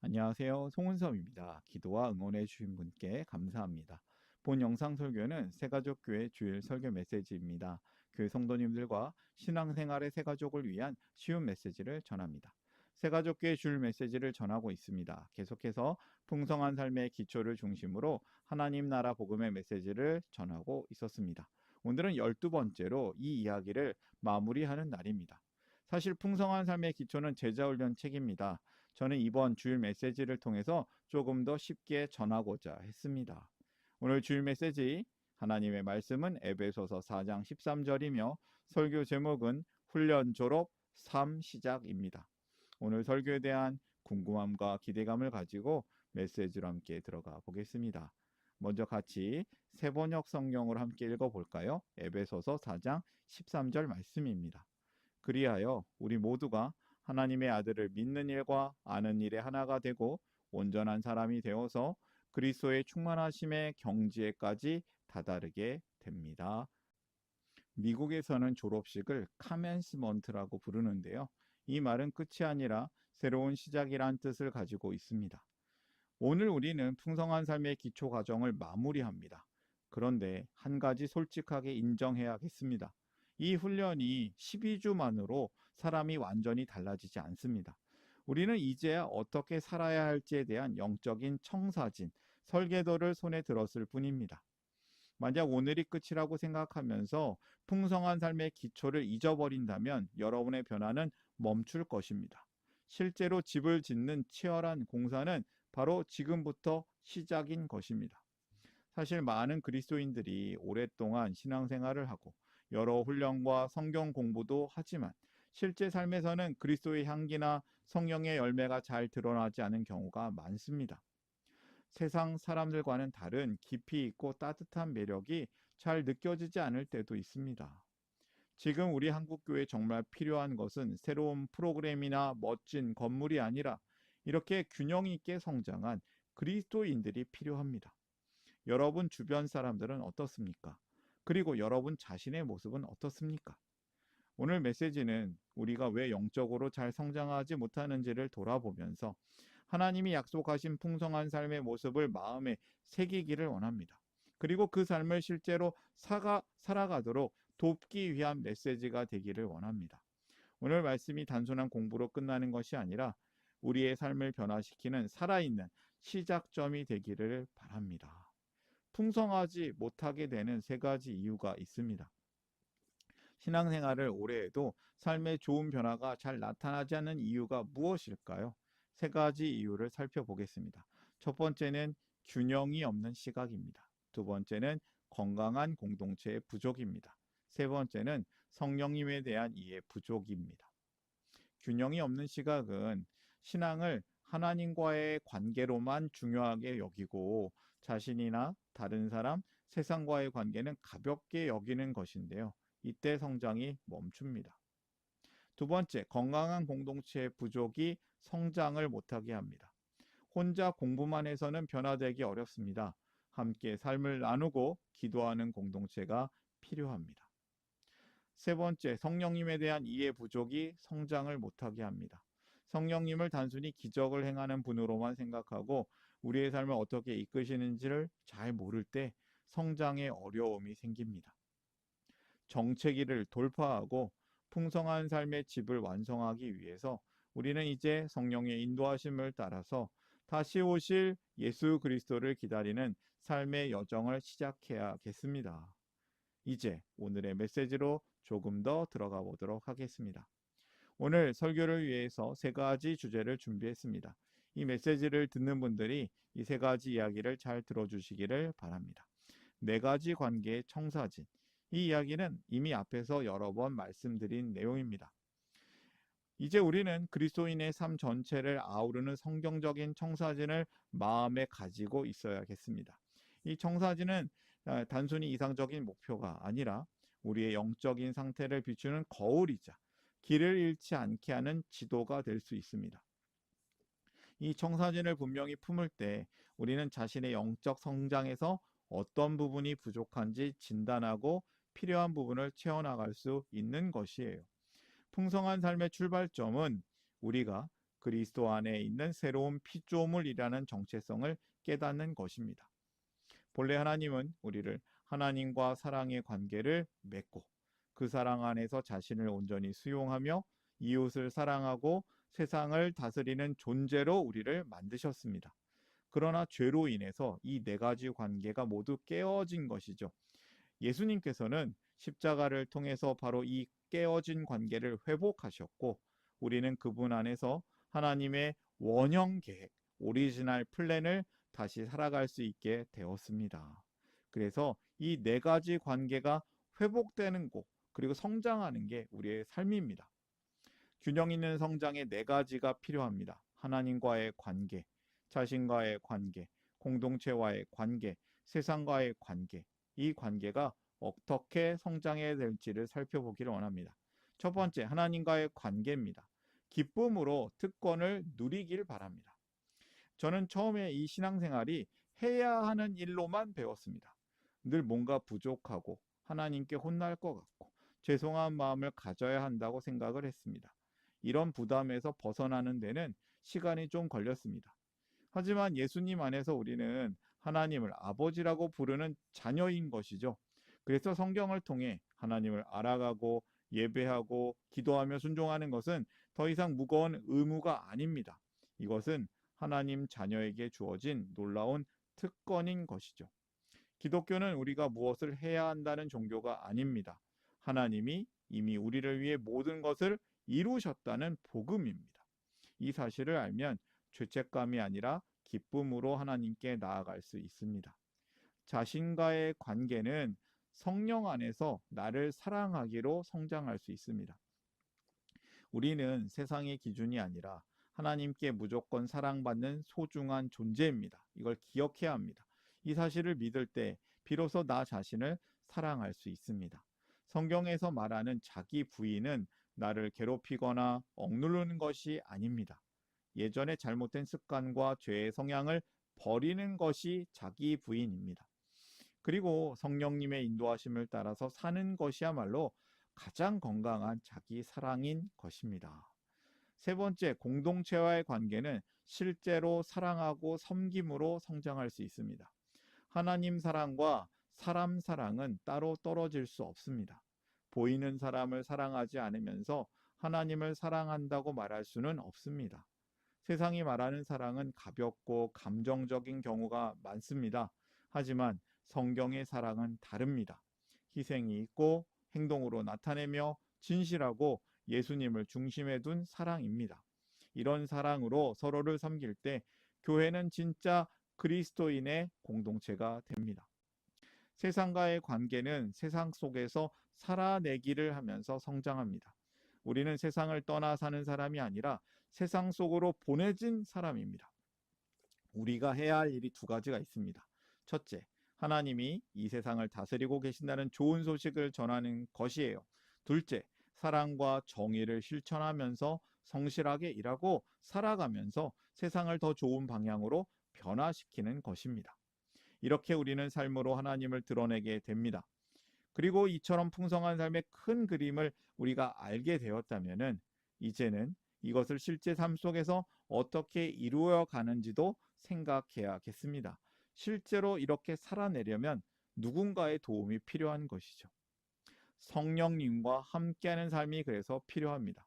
안녕하세요. 송은섭입니다. 기도와 응원해 주신 분께 감사합니다. 본 영상 설교는 새가족교회 주일 설교 메시지입니다. 교회 성도님들과 신앙생활의 새가족을 위한 쉬운 메시지를 전합니다. 새가족교회 주일 메시지를 전하고 있습니다. 계속해서 풍성한 삶의 기초를 중심으로 하나님 나라 복음의 메시지를 전하고 있었습니다. 오늘은 12번째로 이 이야기를 마무리하는 날입니다. 사실 풍성한 삶의 기초는 제자훈련 책입니다. 저는 이번 주일 메시지를 통해서 조금 더 쉽게 전하고자 했습니다. 오늘 주일 메시지 하나님의 말씀은 에베소서 4장 13절이며 설교 제목은 훈련 졸업 3 시작입니다. 오늘 설교에 대한 궁금함과 기대감을 가지고 메시지로 함께 들어가 보겠습니다. 먼저 같이 세번역 성경으로 함께 읽어볼까요? 에베소서 4장 13절 말씀입니다. 그리하여 우리 모두가 하나님의 아들을 믿는 일과 아는 일에 하나가 되고 온전한 사람이 되어서 그리스도의 충만하심의 경지에까지 다다르게 됩니다. 미국에서는 졸업식을 카멘스먼트라고 부르는데요. 이 말은 끝이 아니라 새로운 시작이란 뜻을 가지고 있습니다. 오늘 우리는 풍성한 삶의 기초 과정을 마무리합니다. 그런데 한 가지 솔직하게 인정해야겠습니다. 이 훈련이 12주만으로 사람이 완전히 달라지지 않습니다. 우리는 이제야 어떻게 살아야 할지에 대한 영적인 청사진, 설계도를 손에 들었을 뿐입니다. 만약 오늘이 끝이라고 생각하면서 풍성한 삶의 기초를 잊어버린다면 여러분의 변화는 멈출 것입니다. 실제로 집을 짓는 치열한 공사는 바로 지금부터 시작인 것입니다. 사실 많은 그리스도인들이 오랫동안 신앙생활을 하고 여러 훈련과 성경 공부도 하지만 실제 삶에서는 그리스도의 향기나 성령의 열매가 잘 드러나지 않은 경우가 많습니다. 세상 사람들과는 다른 깊이 있고 따뜻한 매력이 잘 느껴지지 않을 때도 있습니다. 지금 우리 한국교회에 정말 필요한 것은 새로운 프로그램이나 멋진 건물이 아니라 이렇게 균형 있게 성장한 그리스도인들이 필요합니다. 여러분 주변 사람들은 어떻습니까? 그리고 여러분 자신의 모습은 어떻습니까? 오늘 메시지는 우리가 왜 영적으로 잘 성장하지 못하는지를 돌아보면서 하나님이 약속하신 풍성한 삶의 모습을 마음에 새기기를 원합니다. 그리고 그 삶을 실제로 살아가도록 돕기 위한 메시지가 되기를 원합니다. 오늘 말씀이 단순한 공부로 끝나는 것이 아니라 우리의 삶을 변화시키는 살아있는 시작점이 되기를 바랍니다. 풍성하지 못하게 되는 세 가지 이유가 있습니다. 신앙생활을 오래 해도 삶의 좋은 변화가 잘 나타나지 않는 이유가 무엇일까요? 세 가지 이유를 살펴보겠습니다. 첫 번째는 균형이 없는 시각입니다. 두 번째는 건강한 공동체의 부족입니다. 세 번째는 성령님에 대한 이해 부족입니다. 균형이 없는 시각은 신앙을 하나님과의 관계로만 중요하게 여기고 자신이나 다른 사람, 세상과의 관계는 가볍게 여기는 것인데요. 이때 성장이 멈춥니다. 두 번째, 건강한 공동체의 부족이 성장을 못하게 합니다. 혼자 공부만 해서는 변화되기 어렵습니다. 함께 삶을 나누고 기도하는 공동체가 필요합니다. 세 번째, 성령님에 대한 이해 부족이 성장을 못하게 합니다. 성령님을 단순히 기적을 행하는 분으로만 생각하고 우리의 삶을 어떻게 이끄시는지를 잘 모를 때 성장에 어려움이 생깁니다. 정체기를 돌파하고 풍성한 삶의 집을 완성하기 위해서 우리는 이제 성령의 인도하심을 따라서 다시 오실 예수 그리스도를 기다리는 삶의 여정을 시작해야겠습니다. 이제 오늘의 메시지로 조금 더 들어가 보도록 하겠습니다. 오늘 설교를 위해서 세 가지 주제를 준비했습니다. 이 메시지를 듣는 분들이 이 세 가지 이야기를 잘 들어주시기를 바랍니다. 네 가지 관계의 청사진. 이 이야기는 이미 앞에서 여러 번 말씀드린 내용입니다. 이제 우리는 그리스도인의 삶 전체를 아우르는 성경적인 청사진을 마음에 가지고 있어야겠습니다. 이 청사진은 단순히 이상적인 목표가 아니라 우리의 영적인 상태를 비추는 거울이자 길을 잃지 않게 하는 지도가 될 수 있습니다. 이 청사진을 분명히 품을 때 우리는 자신의 영적 성장에서 어떤 부분이 부족한지 진단하고 필요한 부분을 채워나갈 수 있는 것이에요. 풍성한 삶의 출발점은 우리가 그리스도 안에 있는 새로운 피조물이라는 정체성을 깨닫는 것입니다. 본래 하나님은 우리를 하나님과 사랑의 관계를 맺고 그 사랑 안에서 자신을 온전히 수용하며 이웃을 사랑하고 세상을 다스리는 존재로 우리를 만드셨습니다. 그러나 죄로 인해서 이 네 가지 관계가 모두 깨어진 것이죠. 예수님께서는 십자가를 통해서 바로 이 깨어진 관계를 회복하셨고 우리는 그분 안에서 하나님의 원형 계획, 오리지널 플랜을 다시 살아갈 수 있게 되었습니다. 그래서 이 네 가지 관계가 회복되는 것, 그리고 성장하는 게 우리의 삶입니다. 균형 있는 성장의 네 가지가 필요합니다. 하나님과의 관계, 자신과의 관계, 공동체와의 관계, 세상과의 관계. 이 관계가 어떻게 성장해야 될지를 살펴보기를 원합니다. 첫 번째, 하나님과의 관계입니다. 기쁨으로 특권을 누리길 바랍니다. 저는 처음에 이 신앙생활이 해야 하는 일로만 배웠습니다. 늘 뭔가 부족하고 하나님께 혼날 것 같고 죄송한 마음을 가져야 한다고 생각을 했습니다. 이런 부담에서 벗어나는 데는 시간이 좀 걸렸습니다. 하지만 예수님 안에서 우리는 하나님을 아버지라고 부르는 자녀인 것이죠. 그래서 성경을 통해 하나님을 알아가고 예배하고 기도하며 순종하는 것은 더 이상 무거운 의무가 아닙니다. 이것은 하나님 자녀에게 주어진 놀라운 특권인 것이죠. 기독교는 우리가 무엇을 해야 한다는 종교가 아닙니다. 하나님이 이미 우리를 위해 모든 것을 이루셨다는 복음입니다. 이 사실을 알면 죄책감이 아니라 기쁨으로 하나님께 나아갈 수 있습니다. 자신과의 관계는 성령 안에서 나를 사랑하기로 성장할 수 있습니다. 우리는 세상의 기준이 아니라 하나님께 무조건 사랑받는 소중한 존재입니다. 이걸 기억해야 합니다. 이 사실을 믿을 때 비로소 나 자신을 사랑할 수 있습니다. 성경에서 말하는 자기 부인은 나를 괴롭히거나 억누르는 것이 아닙니다. 예전의 잘못된 습관과 죄의 성향을 버리는 것이 자기 부인입니다. 그리고 성령님의 인도하심을 따라서 사는 것이야말로 가장 건강한 자기 사랑인 것입니다. 세 번째, 공동체와의 관계는 실제로 사랑하고 섬김으로 성장할 수 있습니다. 하나님 사랑과 사람 사랑은 따로 떨어질 수 없습니다. 보이는 사람을 사랑하지 않으면서 하나님을 사랑한다고 말할 수는 없습니다. 세상이 말하는 사랑은 가볍고 감정적인 경우가 많습니다. 하지만 성경의 사랑은 다릅니다. 희생이 있고 행동으로 나타내며 진실하고 예수님을 중심에 둔 사랑입니다. 이런 사랑으로 서로를 섬길 때 교회는 진짜 그리스도인의 공동체가 됩니다. 세상과의 관계는 세상 속에서 살아내기를 하면서 성장합니다. 우리는 세상을 떠나 사는 사람이 아니라 세상 속으로 보내진 사람입니다. 우리가 해야 할 일이 두 가지가 있습니다. 첫째, 하나님이 이 세상을 다스리고 계신다는 좋은 소식을 전하는 것이에요. 둘째, 사랑과 정의를 실천하면서 성실하게 일하고 살아가면서 세상을 더 좋은 방향으로 변화시키는 것입니다. 이렇게 우리는 삶으로 하나님을 드러내게 됩니다. 그리고 이처럼 풍성한 삶의 큰 그림을 우리가 알게 되었다면 이제는 이것을 실제 삶 속에서 어떻게 이루어 가는지도 생각해야겠습니다. 실제로 이렇게 살아내려면 누군가의 도움이 필요한 것이죠. 성령님과 함께하는 삶이 그래서 필요합니다.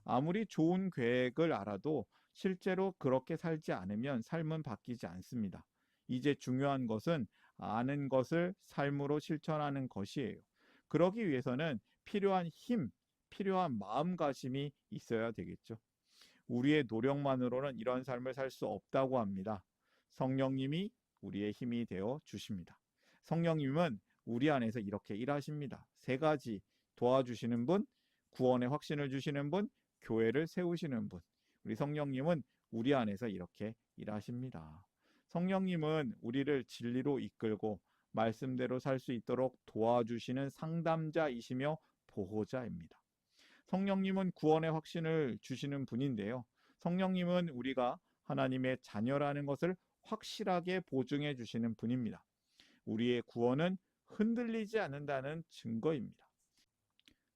아무리 좋은 계획을 알아도 실제로 그렇게 살지 않으면 삶은 바뀌지 않습니다. 이제 중요한 것은 아는 것을 삶으로 실천하는 것이에요. 그러기 위해서는 필요한 힘, 필요한 마음가짐이 있어야 되겠죠. 우리의 노력만으로는 이런 삶을 살 수 없다고 합니다. 성령님이 우리의 힘이 되어 주십니다. 성령님은 우리 안에서 이렇게 일하십니다. 세 가지: 도와주시는 분, 구원의 확신을 주시는 분, 교회를 세우시는 분. 우리 성령님은 우리 안에서 이렇게 일하십니다. 성령님은 우리를 진리로 이끌고 말씀대로 살 수 있도록 도와주시는 상담자이시며 보호자입니다. 성령님은 구원의 확신을 주시는 분인데요. 성령님은 우리가 하나님의 자녀라는 것을 확실하게 보증해 주시는 분입니다. 우리의 구원은 흔들리지 않는다는 증거입니다.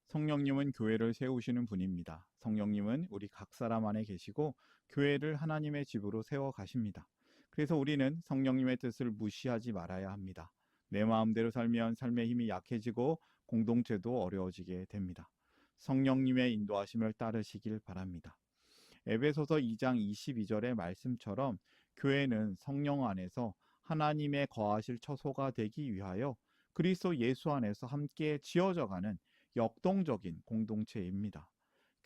성령님은 교회를 세우시는 분입니다. 성령님은 우리 각 사람 안에 계시고 교회를 하나님의 집으로 세워 가십니다. 그래서 우리는 성령님의 뜻을 무시하지 말아야 합니다. 내 마음대로 살면 삶의 힘이 약해지고 공동체도 어려워지게 됩니다. 성령님의 인도하심을 따르시길 바랍니다. 에베소서 2장 22절의 말씀처럼 교회는 성령 안에서 하나님의 거하실 처소가 되기 위하여 그리스도 예수 안에서 함께 지어져가는 역동적인 공동체입니다.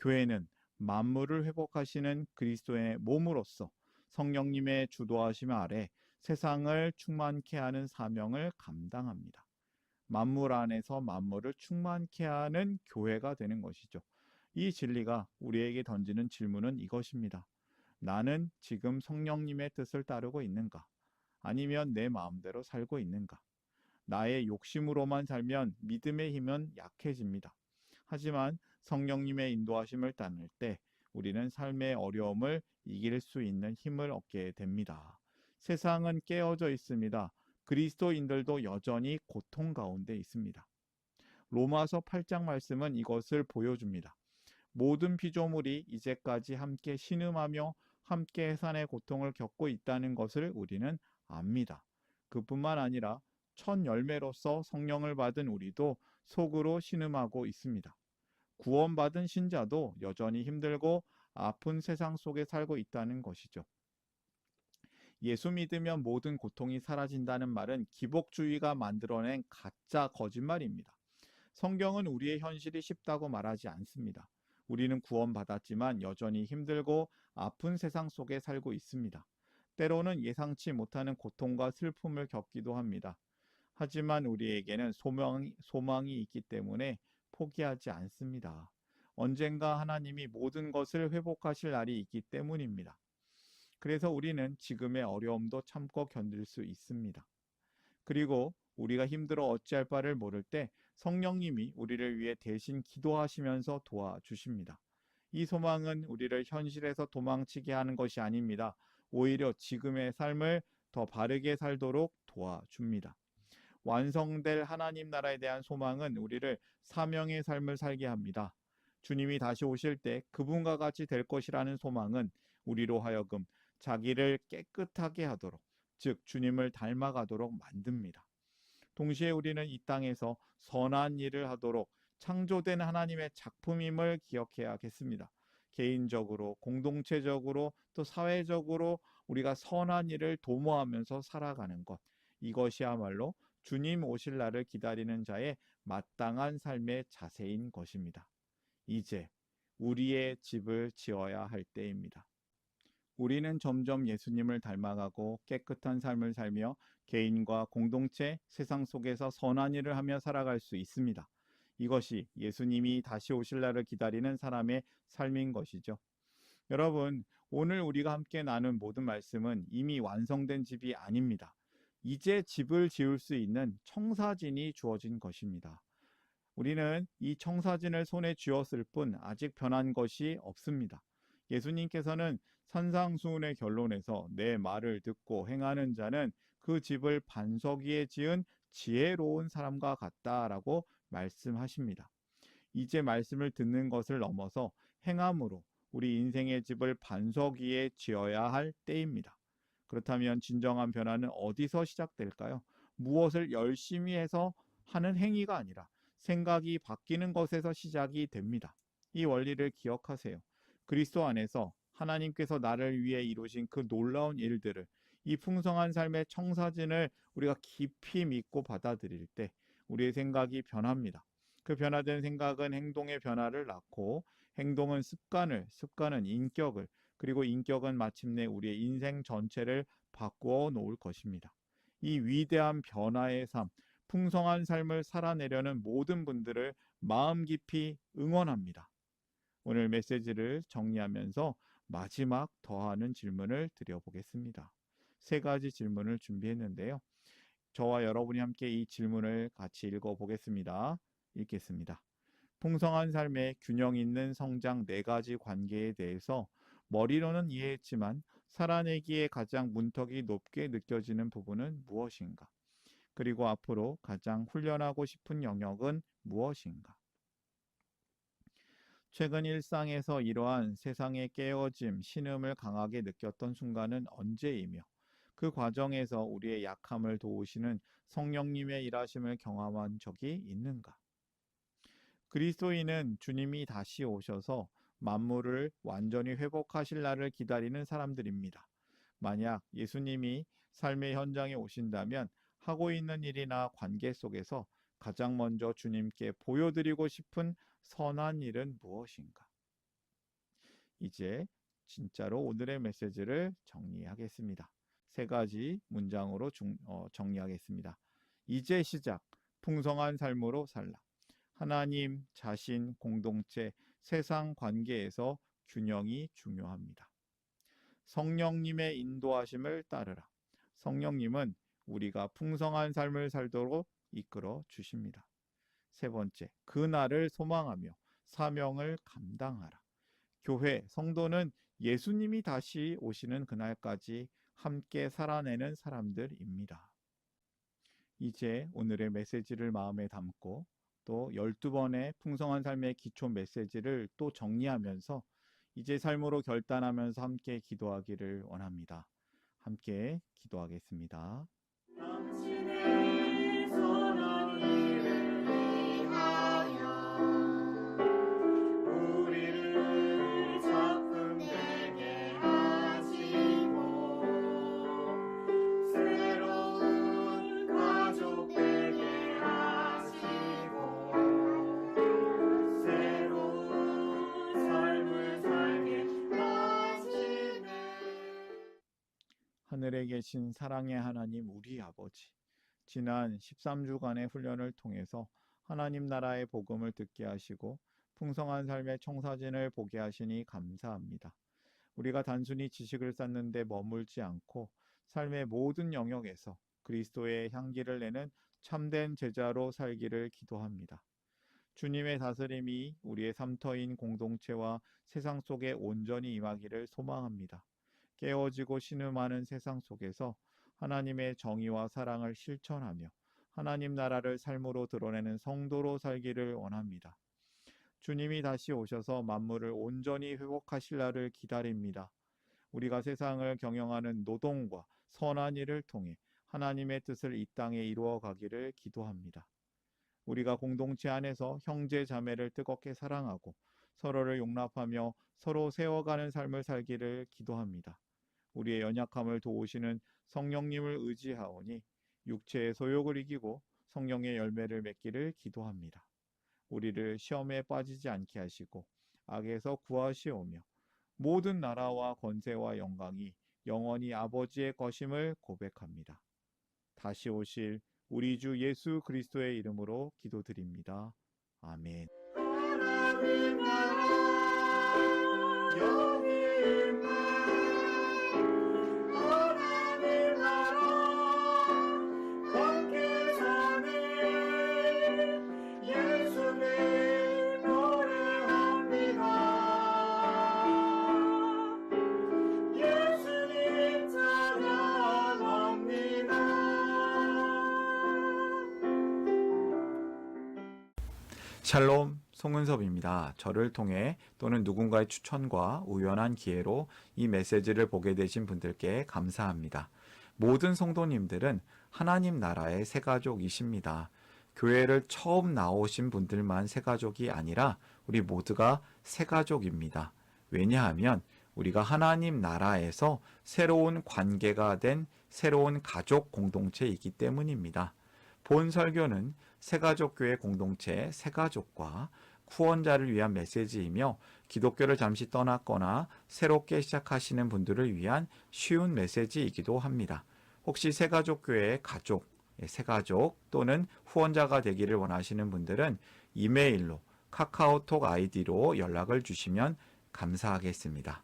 교회는 만물을 회복하시는 그리스도의 몸으로서 성령님의 주도하심 아래 세상을 충만케 하는 사명을 감당합니다. 만물 안에서 만물을 충만케 하는 교회가 되는 것이죠. 이 진리가 우리에게 던지는 질문은 이것입니다. 나는 지금 성령님의 뜻을 따르고 있는가? 아니면 내 마음대로 살고 있는가? 나의 욕심으로만 살면 믿음의 힘은 약해집니다. 하지만 성령님의 인도하심을 따를 때 우리는 삶의 어려움을 이길 수 있는 힘을 얻게 됩니다. 세상은 깨어져 있습니다. 그리스도인들도 여전히 고통 가운데 있습니다. 로마서 8장 말씀은 이것을 보여줍니다. 모든 피조물이 이제까지 함께 신음하며 함께 해산의 고통을 겪고 있다는 것을 우리는 압니다. 그뿐만 아니라 첫 열매로서 성령을 받은 우리도 속으로 신음하고 있습니다. 구원받은 신자도 여전히 힘들고 아픈 세상 속에 살고 있다는 것이죠. 예수 믿으면 모든 고통이 사라진다는 말은 기복주의가 만들어낸 가짜 거짓말입니다. 성경은 우리의 현실이 쉽다고 말하지 않습니다. 우리는 구원받았지만 여전히 힘들고 아픈 세상 속에 살고 있습니다. 때로는 예상치 못하는 고통과 슬픔을 겪기도 합니다. 하지만 우리에게는 소망이 있기 때문에 포기하지 않습니다. 언젠가 하나님이 모든 것을 회복하실 날이 있기 때문입니다. 그래서 우리는 지금의 어려움도 참고 견딜 수 있습니다. 그리고 우리가 힘들어 어찌할 바를 모를 때 성령님이 우리를 위해 대신 기도하시면서 도와주십니다. 이 소망은 우리를 현실에서 도망치게 하는 것이 아닙니다. 오히려 지금의 삶을 더 바르게 살도록 도와줍니다. 완성될 하나님 나라에 대한 소망은 우리를 사명의 삶을 살게 합니다. 주님이 다시 오실 때 그분과 같이 될 것이라는 소망은 우리로 하여금 자기를 깨끗하게 하도록, 즉 주님을 닮아가도록 만듭니다. 동시에 우리는 이 땅에서 선한 일을 하도록 창조된 하나님의 작품임을 기억해야겠습니다. 개인적으로, 공동체적으로, 또 사회적으로 우리가 선한 일을 도모하면서 살아가는 것. 이것이야말로 주님 오실 날을 기다리는 자의 마땅한 삶의 자세인 것입니다. 이제 우리의 집을 지어야 할 때입니다. 우리는 점점 예수님을 닮아가고 깨끗한 삶을 살며 개인과 공동체, 세상 속에서 선한 일을 하며 살아갈 수 있습니다. 이것이 예수님이 다시 오실 날을 기다리는 사람의 삶인 것이죠. 여러분, 오늘 우리가 함께 나눈 모든 말씀은 이미 완성된 집이 아닙니다. 이제 집을 지을 수 있는 청사진이 주어진 것입니다. 우리는 이 청사진을 손에 쥐었을 뿐 아직 변한 것이 없습니다. 예수님께서는 산상수훈의 결론에서 내 말을 듣고 행하는 자는 그 집을 반석 위에 지은 지혜로운 사람과 같다라고 말씀하십니다. 이제 말씀을 듣는 것을 넘어서 행함으로 우리 인생의 집을 반석 위에 지어야 할 때입니다. 그렇다면 진정한 변화는 어디서 시작될까요? 무엇을 열심히 해서 하는 행위가 아니라 생각이 바뀌는 것에서 시작이 됩니다. 이 원리를 기억하세요. 그리스도 안에서 하나님께서 나를 위해 이루신 그 놀라운 일들을, 이 풍성한 삶의 청사진을 우리가 깊이 믿고 받아들일 때 우리의 생각이 변합니다. 그 변화된 생각은 행동의 변화를 낳고, 행동은 습관은 인격을, 그리고 인격은 마침내 우리의 인생 전체를 바꾸어 놓을 것입니다. 이 위대한 변화의 삶, 풍성한 삶을 살아내려는 모든 분들을 마음 깊이 응원합니다. 오늘 메시지를 정리하면서 마지막 더하는 질문을 드려보겠습니다. 세 가지 질문을 준비했는데요. 저와 여러분이 함께 이 질문을 같이 읽어보겠습니다. 읽겠습니다. 풍성한 삶의 균형 있는 성장 네 가지 관계에 대해서 머리로는 이해했지만 살아내기에 가장 문턱이 높게 느껴지는 부분은 무엇인가? 그리고 앞으로 가장 훈련하고 싶은 영역은 무엇인가? 최근 일상에서 이러한 세상의 깨어짐, 신음을 강하게 느꼈던 순간은 언제이며 그 과정에서 우리의 약함을 도우시는 성령님의 일하심을 경험한 적이 있는가? 그리스도인은 주님이 다시 오셔서 만물을 완전히 회복하실 날을 기다리는 사람들입니다. 만약 예수님이 삶의 현장에 오신다면 하고 있는 일이나 관계 속에서 가장 먼저 주님께 보여드리고 싶은 선한 일은 무엇인가? 이제 진짜로 오늘의 메시지를 정리하겠습니다. 세 가지 문장으로 정리하겠습니다. 이제 시작, 풍성한 삶으로 살라. 하나님, 자신, 공동체, 세상 관계에서 균형이 중요합니다. 성령님의 인도하심을 따르라. 성령님은 우리가 풍성한 삶을 살도록 이끌어 주십니다. 세 번째, 그날을 소망하며 사명을 감당하라. 교회, 성도는 예수님이 다시 오시는 그날까지 함께 살아내는 사람들입니다. 이제 오늘의 메시지를 마음에 담고 또 12번의 풍성한 삶의 기초 메시지를 또 정리하면서 이제 삶으로 결단하면서 함께 기도하기를 원합니다. 함께 기도하겠습니다. 당신의 선한 일을 위하여 우리를 작품되게 하시고 새로운 가족 되게 하시고 새로운 삶을 살게 하시네. 하늘에 계신 사랑의 하나님 우리 아버지, 지난 13주간의 훈련을 통해서 하나님 나라의 복음을 듣게 하시고 풍성한 삶의 청사진을 보게 하시니 감사합니다. 우리가 단순히 지식을 쌓는 데 머물지 않고 삶의 모든 영역에서 그리스도의 향기를 내는 참된 제자로 살기를 기도합니다. 주님의 다스림이 우리의 삶터인 공동체와 세상 속에 온전히 임하기를 소망합니다. 깨어지고 신음하는 세상 속에서 하나님의 정의와 사랑을 실천하며 하나님 나라를 삶으로 드러내는 성도로 살기를 원합니다. 주님이 다시 오셔서 만물을 온전히 회복하실 날을 기다립니다. 우리가 세상을 경영하는 노동과 선한 일을 통해 하나님의 뜻을 이 땅에 이루어 가기를 기도합니다. 우리가 공동체 안에서 형제 자매를 뜨겁게 사랑하고 서로를 용납하며 서로 세워가는 삶을 살기를 기도합니다. 우리의 연약함을 도우시는 성령님을 의지하오니 육체의 소욕을 이기고 성령의 열매를 맺기를 기도합니다. 우리를 시험에 빠지지 않게 하시고 악에서 구하시오며 모든 나라와 권세와 영광이 영원히 아버지의 것임을 고백합니다. 다시 오실 우리 주 예수 그리스도의 이름으로 기도드립니다. 아멘. 하나님 나라 여기 있네. 하나님 나라 함께 사네. 예수님 노래합니다. 예수님 찬양합니다. 샬롬, 송은섭입니다. 저를 통해 또는 누군가의 추천과 우연한 기회로 이 메시지를 보게 되신 분들께 감사합니다. 모든 성도님들은 하나님 나라의 새가족이십니다. 교회를 처음 나오신 분들만 새가족이 아니라 우리 모두가 새가족입니다. 왜냐하면 우리가 하나님 나라에서 새로운 관계가 된 새로운 가족 공동체이기 때문입니다. 본 설교는 새가족교회 공동체 새가족과 후원자를 위한 메시지이며 기독교를 잠시 떠났거나 새롭게 시작하시는 분들을 위한 쉬운 메시지이기도 합니다. 혹시 새가족교회의 가족, 새가족 또는 후원자가 되기를 원하시는 분들은 이메일로 카카오톡 아이디로 연락을 주시면 감사하겠습니다.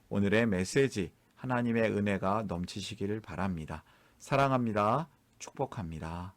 오늘의 메시지 하나님의 은혜가 넘치시기를 바랍니다. 사랑합니다. 축복합니다.